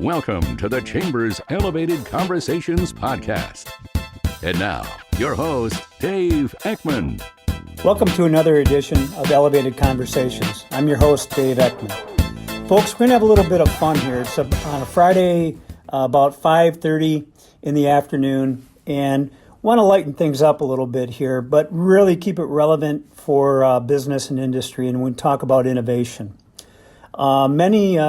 Welcome to the Chamber's Elevated Conversations podcast. And now, your host, Dave Eckmann. Welcome to another edition of Elevated Conversations. I'm your host, Dave Eckmann. Folks, we're going to have a little bit of fun here. It's on a Friday, about 5:30 in the afternoon, and want to lighten things up a little bit here, but really keep it relevant for business and industry, and we talk about innovation. Many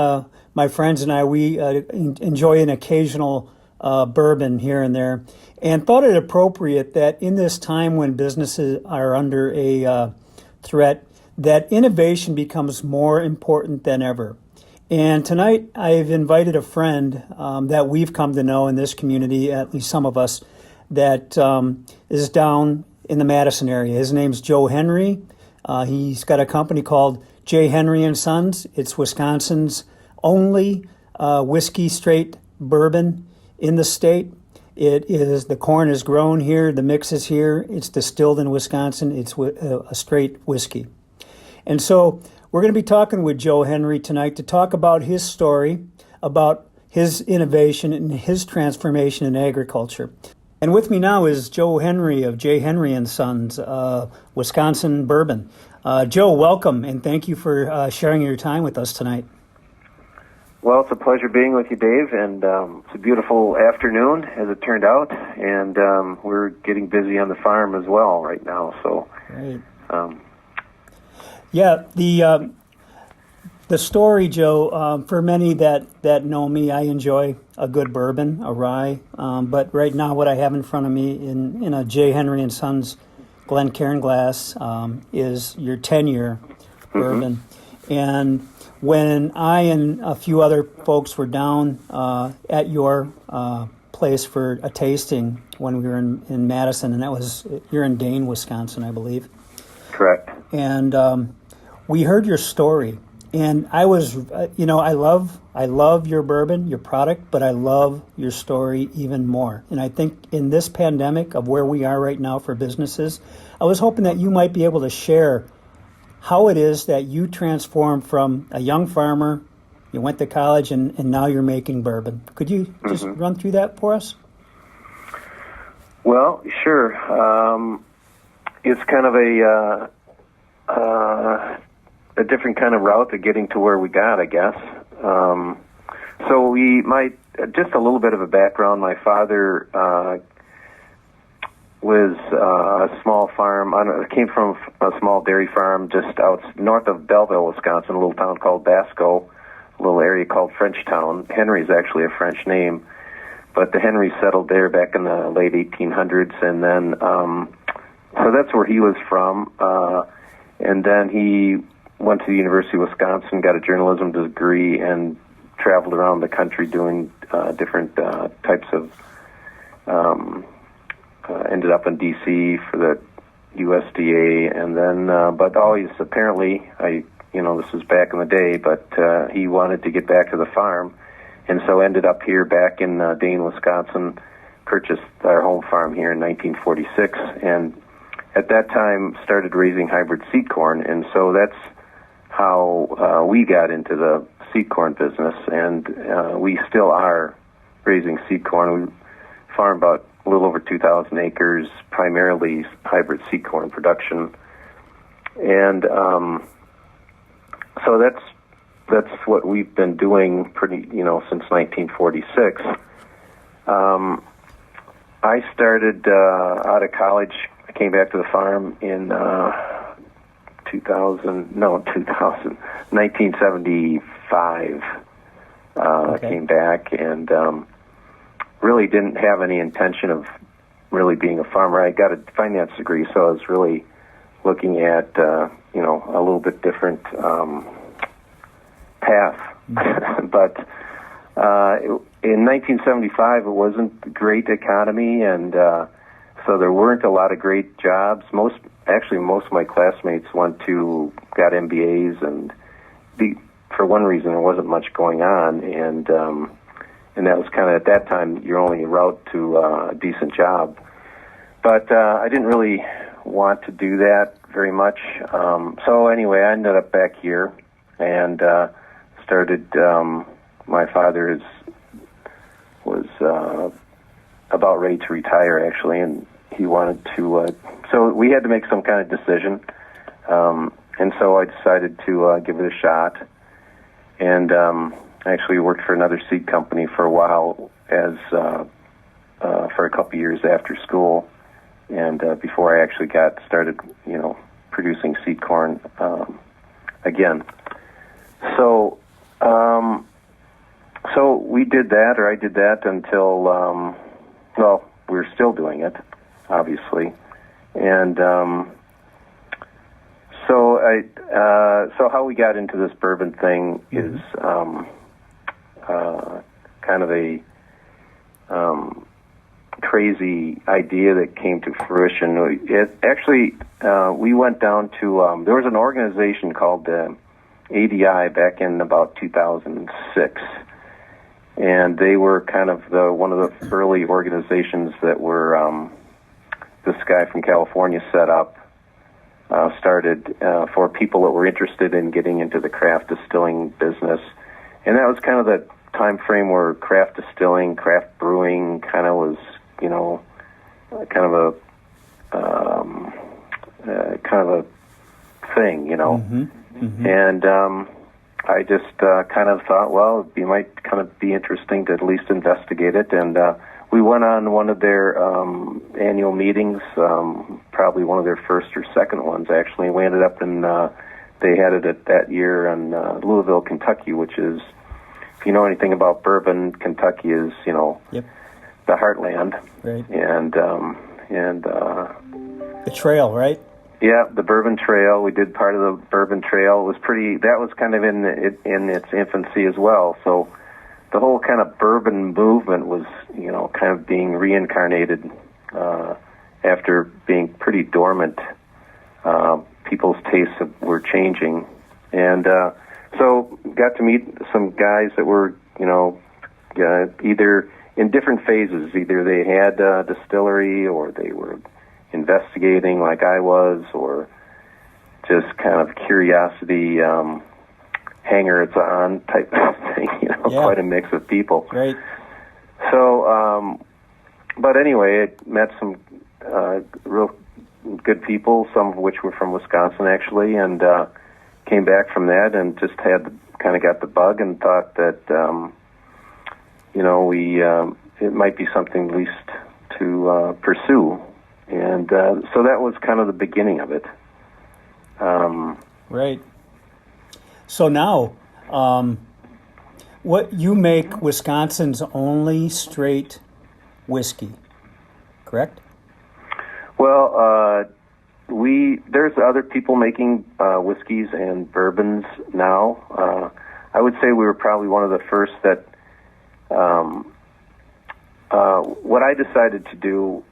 my friends and I, we enjoy an occasional bourbon here and there, and thought it appropriate that in this time when businesses are under a threat, that innovation becomes more important than ever. And tonight I've invited a friend that we've come to know in this community, at least some of us, that is down in the Madison area. His name's Joe Henry. He's got a company called J. Henry and Sons. It's Wisconsin's only whiskey straight bourbon in the state. It is, the corn is grown here, the mix is here, it's distilled in Wisconsin, it's a straight whiskey. And so we're going to be talking with Joe Henry tonight to talk about his story, about his innovation and his transformation in agriculture. And with me now is Joe Henry of J. Henry and Sons, Wisconsin Bourbon. Joe, welcome, and thank you for sharing your time with us tonight. Well, it's a pleasure being with you, Dave, and it's a beautiful afternoon, as it turned out, and we're getting busy on the farm as well right now. So, great. The story, Joe, for many that know me, I enjoy a good bourbon, a rye, but right now what I have in front of me in a J. Henry and Sons Glencairn glass is your 10-year bourbon, and when I and a few other folks were down at your place for a tasting when we were in Madison, and that was, you're in Dane, Wisconsin, I believe. Correct. And we heard your story, and I was, I love your bourbon, your product, but I love your story even more. And I think in this pandemic of where we are right now for businesses, I was hoping that you might be able to share how it is that you transformed from a young farmer, you went to college, and now you're making bourbon. Could you just run through that for us? Well, sure. It's kind of a different kind of route to getting to where we got, I guess. Just a little bit of a background. My father was a small farm. Came from a small dairy farm just out north of Belleville, Wisconsin, a little town called Basco, a little area called Frenchtown. Henry is actually a French name, but the Henrys settled there back in the late 1800s, and then so that's where he was from. And then he went to the University of Wisconsin, got a journalism degree, and traveled around the country doing different types of ended up in D.C. for the USDA, and then, but always apparently, this was back in the day, but he wanted to get back to the farm, and so ended up here back in Dane, Wisconsin, purchased our home farm here in 1946, and at that time started raising hybrid seed corn, and so that's how we got into the seed corn business, and we still are raising seed corn. We farm about a little over 2,000 acres, primarily hybrid seed corn production, and so that's what we've been doing since 1946. I started out of college. I came back to the farm in 1975. Okay. Came back and really didn't have any intention of really being a farmer. I got a finance degree, so I was really looking at, a little bit different path. But in 1975, it wasn't a great economy, and so there weren't a lot of great jobs. Most of my classmates got MBAs, and for one reason, there wasn't much going on, and that was kind of, at that time, your only route to a decent job. But I didn't really want to do that very much. So anyway, I ended up back here and started, my father has was about ready to retire, actually, and he wanted to. So we had to make some kind of decision, and so I decided to give it a shot. And I actually worked for another seed company for a while as for a couple years after school, and before I actually got started, producing seed corn again. So we did that, or I did that until, we're still doing it, obviously. And so how we got into this bourbon thing is kind of a crazy idea that came to fruition. We went down to, there was an organization called ADI back in about 2006, and they were kind of one of the early organizations that were this guy from California set up, started for people that were interested in getting into the craft distilling business, and that was kind of the time frame where craft distilling, craft brewing kind of was, kind of a thing, Mm-hmm. Mm-hmm. And I just kind of thought, well, it might kind of be interesting to at least investigate it. And we went on one of their annual meetings, probably one of their first or second ones, actually. We ended up in, they had it that year in Louisville, Kentucky, which is, if you know anything about bourbon, Kentucky is, Yep. the heartland. Right. And the trail, right? yeah, the Bourbon Trail. We did part of the Bourbon Trail. It was that was kind of in its infancy as well. So the whole kind of bourbon movement was, kind of being reincarnated after being pretty dormant. People's tastes were changing, and so got to meet some guys that were, either in different phases. Either they had a distillery, or they were investigating like I was, or just kind of curiosity, hanger-it's-on type of thing, Quite a mix of people. Right. So, but anyway, I met some real good people, some of which were from Wisconsin, actually, and came back from that and just kind of got the bug and thought that, it might be something at least to pursue. And so that was kind of the beginning of it. Right. So now, what you make Wisconsin's only straight whiskey, correct? Well, there's other people making whiskeys and bourbons now. I would say we were probably one of the first that. What I decided to do,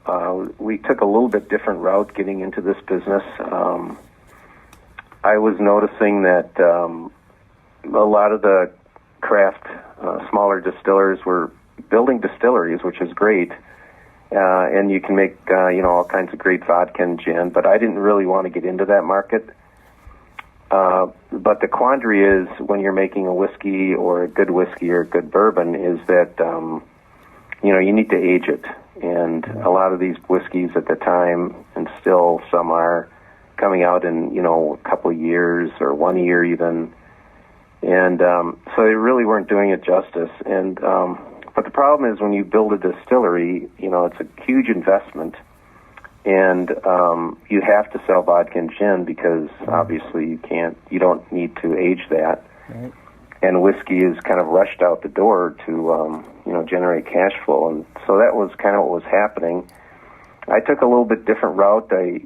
we took a little bit different route getting into this business. I was noticing that a lot of the craft, smaller distillers were building distilleries, which is great, and you can make, all kinds of great vodka and gin, but I didn't really want to get into that market. But the quandary is when you're making a whiskey or a good whiskey or a good bourbon is that, you need to age it. And a lot of these whiskeys at the time, and still some are, coming out in, a couple of years or 1 year even. And so they really weren't doing it justice. And but the problem is when you build a distillery, it's a huge investment. And you have to sell vodka and gin because obviously you don't need to age that. Right. And whiskey is kind of rushed out the door to, generate cash flow. And so that was kind of what was happening. I took a little bit different route. I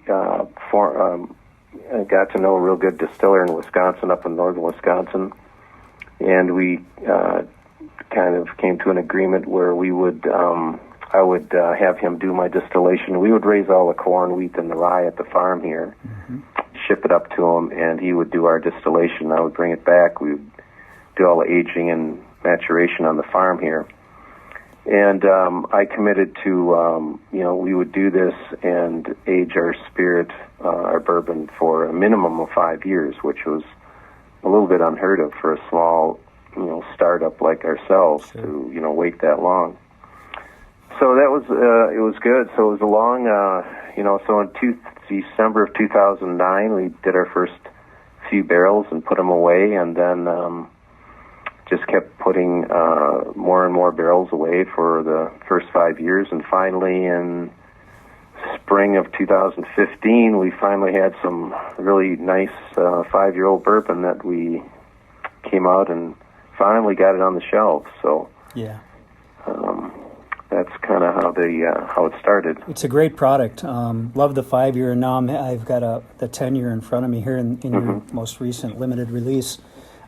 got to know a real good distiller in Wisconsin, up in northern Wisconsin. And we kind of came to an agreement where we would, I would have him do my distillation. We would raise all the corn, wheat, and the rye at the farm here, ship it up to him, and he would do our distillation. I would bring it back. We would do all the aging and maturation on the farm here. And I committed to, we would do this and age our spirit, our bourbon, for a minimum of 5 years, which was a little bit unheard of for a small, startup like ourselves to, wait that long. So that was it was good. So it was a long, So in December of 2009, we did our first few barrels and put them away, and then just kept putting more and more barrels away for the first 5 years, and finally in spring of 2015, we finally had some really nice 5-year-old bourbon that we came out and finally got it on the shelves. So yeah. That's kind of how it started. It's a great product. Love the 5-year, and now I've got the 10-year in front of me here in your most recent limited release.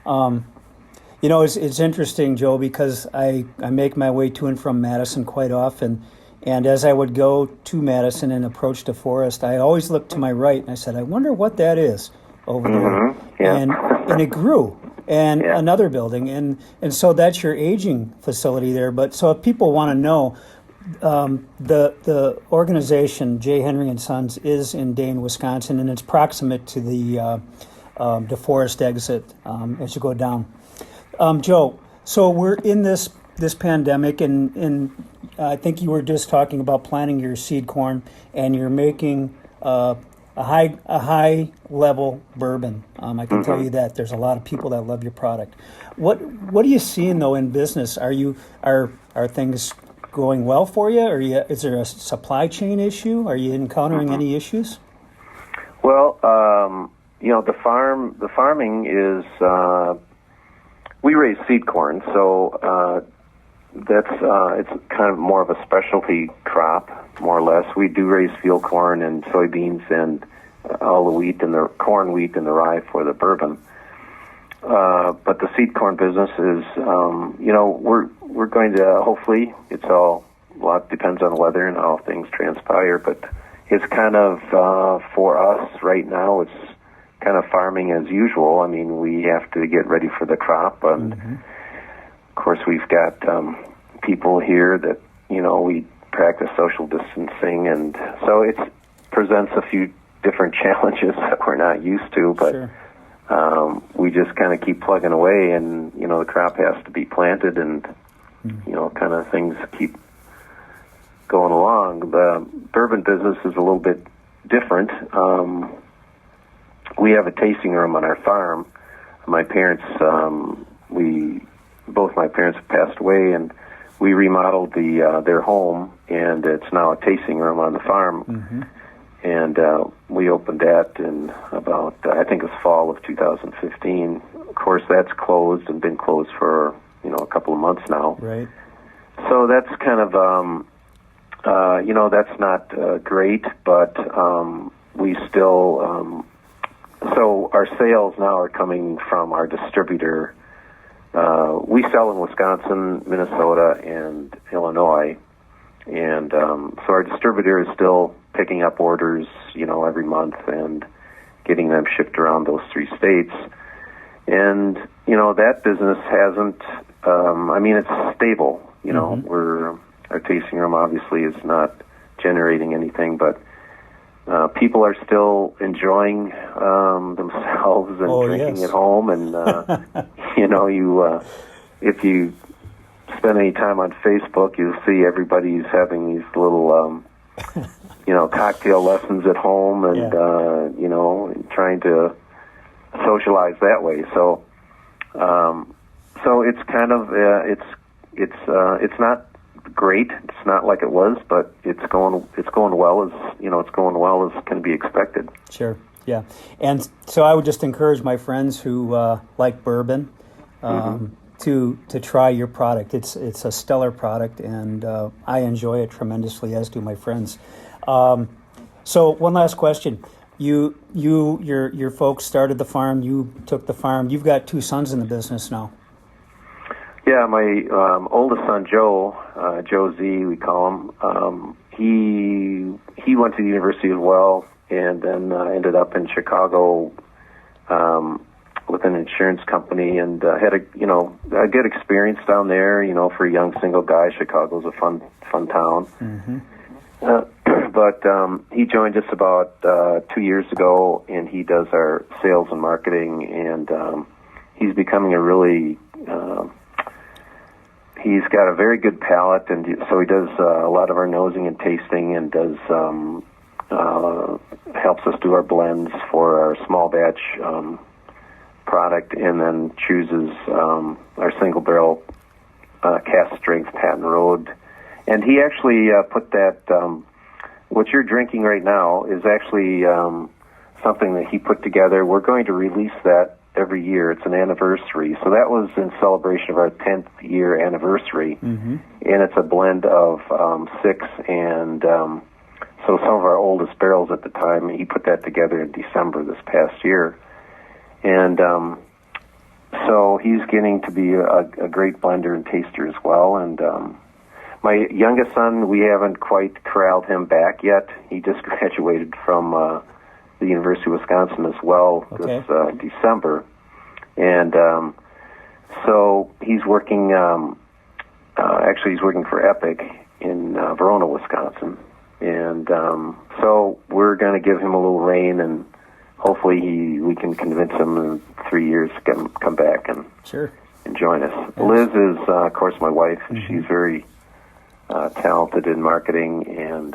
It's interesting, Joe, because I make my way to and from Madison quite often, and as I would go to Madison and approach the forest, I always looked to my right, and I said, I wonder what that is over there. Yeah. And it grew. And another building, and so that's your aging facility there. But so if people want to know, the organization J. Henry and Sons is in Dane, Wisconsin, and it's proximate to the forest exit as you go down. Joe, so we're in this pandemic, and I think you were just talking about planting your seed corn, and you're making a high level bourbon. I can tell you that there's a lot of people that love your product. What are you seeing though in business? Are things going well for you? Is there a supply chain issue? Are you encountering any issues? Well, the farming is we raise seed corn, so that's it's kind of more of a specialty crop, more or less. We do raise field corn and soybeans and all the wheat and the corn, wheat, and the rye for the bourbon. But the seed corn business is, we're going to hopefully. A lot depends on the weather and how things transpire. But it's kind of for us right now. It's kind of farming as usual. I mean, we have to get ready for the crop, and of course we've got people here that we practice social distancing, and so it presents a few different challenges that we're not used to, but sure. We just kind of keep plugging away, and the crop has to be planted, and kind of things keep going along. The bourbon business is a little bit different. We have a tasting room on our farm. My parents, both my parents have passed away, and we remodeled their home, and it's now a tasting room on the farm. And we opened that in about, I think it was fall of 2015. Of course, that's closed and been closed for, a couple of months now. Right. So that's kind of, that's not great, but we still, so our sales now are coming from our distributor. We sell in Wisconsin, Minnesota, and Illinois. And so our distributor is still picking up orders, every month and getting them shipped around those 3 states. And, that business hasn't, it's stable. Our tasting room obviously is not generating anything, but people are still enjoying themselves and drinking at home. And, if you spend any time on Facebook, you'll see everybody's having these little, cocktail lessons at home, and and trying to socialize that way. So, it's kind of it's not great. It's not like it was, but it's going well as can be expected. Sure. Yeah. And so I would just encourage my friends who like bourbon. To try your product. It's a stellar product, and I enjoy it tremendously, as do my friends. So one last question: your folks started the farm. You took the farm. You've got 2 sons in the business now. Yeah, my oldest son Joe Z, we call him. He went to the university as well, and then ended up in Chicago. With an insurance company, and had a good experience down there. For a young single guy, Chicago's a fun town. But he joined us about 2 years ago, and he does our sales and marketing, and he's becoming a really he's got a very good palate, and so he does a lot of our nosing and tasting, and does helps us do our blends for our small batch product, and then chooses our single barrel cast strength Patent Road. And he actually put that, what you're drinking right now is actually something that he put together. We're going to release that every year. It's an anniversary. So that was in celebration of our 10th year anniversary. Mm-hmm. And it's a blend of 6 and so some of our oldest barrels at the time. He put that together in December this past year. And so he's getting to be a great blender and taster as well. And my youngest son, we haven't quite corralled him back yet. He just graduated from the University of Wisconsin as well this December. And so he's working, actually he's working for Epic in Verona, Wisconsin. And so we're going to give him a little rein, and hopefully we can convince him in 3 years to come back and join us. Yes. Liz is, of course, my wife. Mm-hmm. She's very talented in marketing and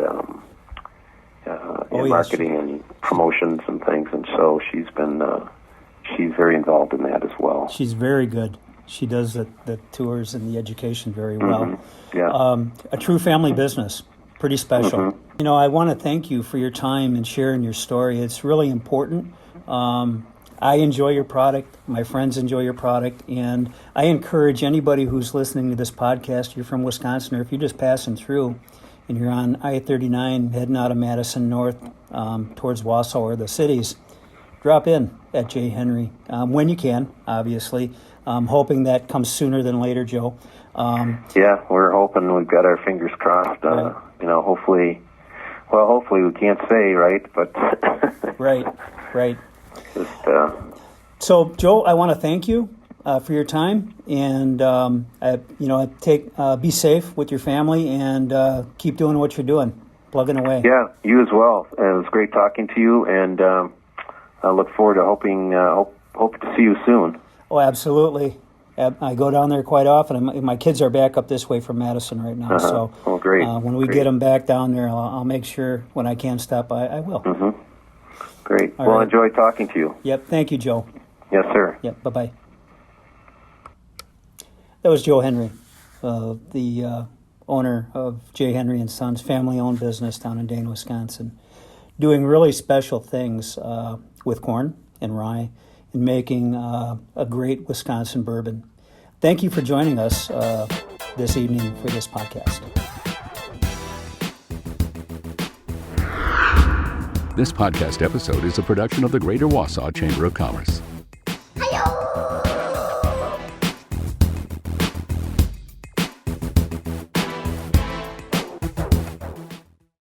marketing and promotions and things, and so she's very involved in that as well. She's very good. She does the tours and the education very well. Mm-hmm. Yeah. A true family business. Pretty special. Mm-hmm. You know, I want to thank you for your time and sharing your story. It's really important. I enjoy your product. My friends enjoy your product. And I encourage anybody who's listening to this podcast, you're from Wisconsin, or if you're just passing through and you're on I-39 heading out of Madison north towards Wausau or the cities, drop in at J. Henry when you can, obviously. Hoping that comes sooner than later, Joe. Yeah, we're hoping. We've got our fingers crossed. Right. You know, hopefully we can't say, right? But right. Just, So, Joe, I want to thank you for your time, and be safe with your family, and keep doing what you're doing, plugging away. Yeah, you as well. It was great talking to you, and I look forward to hope to see you soon. Oh, absolutely. I go down there quite often. My kids are back up this way from Madison right now. Uh-huh. So great. When we get them back down there, I'll make sure when I can stop by, I will. Mm-hmm. Great. All right. Enjoy talking to you. Yep. Thank you, Joe. Yes, sir. Yep. Bye-bye. That was Joe Henry, the owner of J. Henry & Sons, family-owned business down in Dane, Wisconsin, doing really special things with corn and rye, and making a great Wisconsin bourbon. Thank you for joining us this evening for this podcast. This podcast episode is a production of the Greater Wausau Chamber of Commerce.